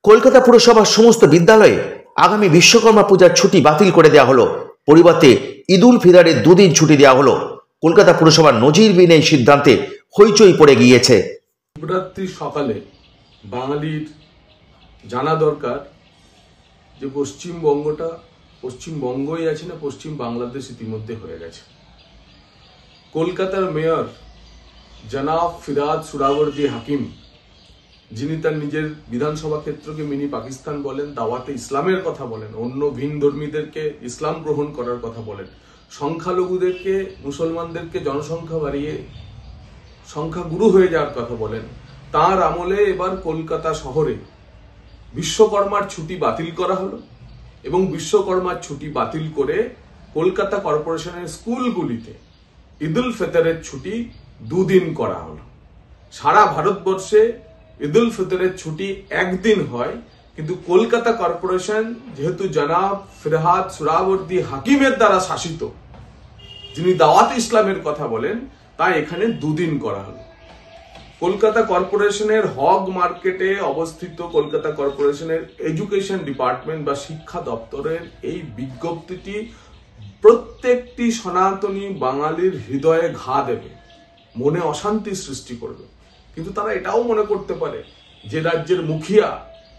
কলকাতা পুরসভার সমস্ত বিদ্যালয়ে আগামী বিশ্বকর্মা পূজার ছুটি বাতিল করে দেওয়া হলো। পরিবর্তে ঈদ উল ফিতরের 2 দিন ছুটি দেওয়া হলো। কলকাতা পুরসভার নজিরবিহীন এই সিদ্ধান্তে হইচই পড়ে গিয়েছে। শিবরাত্রির সকালে বাঙালির জানা দরকার যে পশ্চিমবঙ্গটা পশ্চিমবঙ্গই আছে না, পশ্চিম বাংলাদেশ ইতিমধ্যে হয়ে গেছে। কলকাতার মেয়র জনাব ফিরহাদ সুহরাওয়ার্দী হাকিম, যিনি তার নিজের বিধানসভা ক্ষেত্রকে মিনি পাকিস্তান বলেন, দাওয়াতে ইসলামের কথা বলেন, অন্য ভিন ধর্মীদেরকে ইসলাম গ্রহণ করার কথা বলেন, সংখ্যালঘুদেরকে মুসলমানদেরকে জনসংখ্যা বাড়িয়ে সংখ্যাগুরু হয়ে যাওয়ার কথা বলেন, তার আমলে এবার কলকাতা শহরে বিশ্বকর্মার ছুটি বাতিল করা হলো এবং বিশ্বকর্মার ছুটি বাতিল করে কলকাতা কর্পোরেশনের স্কুলগুলিতে ঈদ উল ফিতরের ছুটি 2 দিন করা হলো। সারা ভারতবর্ষে ঈদ উল ফিতরের ছুটি 1 দিন হয়, কিন্তু কলকাতা কর্পোরেশন যেহেতু জনাব ফিরহাদ সুহরাওয়ার্দী হাকিমের দ্বারা শাসিত, যিনি দাওয়াত ইসলামের কথা বলেন, তাই এখানে 2 দিন করা হলো। কলকাতা কর্পোরেশনের হগ মার্কেটে অবস্থিত কলকাতা কর্পোরেশনের এডুকেশন ডিপার্টমেন্ট বা শিক্ষা দপ্তরের এই বিজ্ঞপ্তিটি প্রত্যেকটি সনাতনী বাঙালির হৃদয়ে ঘা দেবে, মনে অশান্তি সৃষ্টি করবে। কিন্তু তারা এটাও মনে করতে পারে যে রাজ্যের মুখিয়া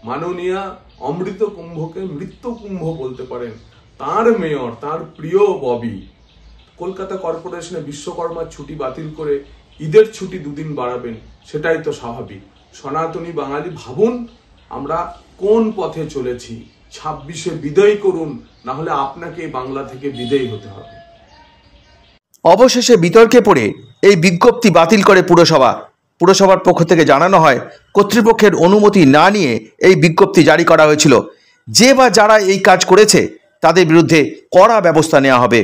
মাননীয়া অমৃত কুম্ভকে মৃত্যু কুম্ভ বলতে পারেন, তার মেয়র, তার প্রিয় ববি কলকাতা কর্পোরেশনে বিশ্বকর্মার ছুটি বাতিল করে ঈদের ছুটি 2 দিন বাড়াবেন, সেটাই তো স্বাভাবিক। সনাতনী বাঙালি ভাবুন আমরা কোন পথে চলেছি। 26-এ বিদায় করুন, না হলে আপনাকে বাংলা থেকে বিদায় হতে হবে। অবশেষে বিতর্কে পড়ে এই বিজ্ঞপ্তি বাতিল করে পুরসভা। পুরসভার পক্ষ থেকে জানানো হয়, কর্তৃপক্ষের অনুমতি না নিয়ে এই বিজ্ঞপ্তি জারি করা হয়েছিল। যে বা যারা এই কাজ করেছে তাদের বিরুদ্ধে কড়া ব্যবস্থা নেওয়া হবে।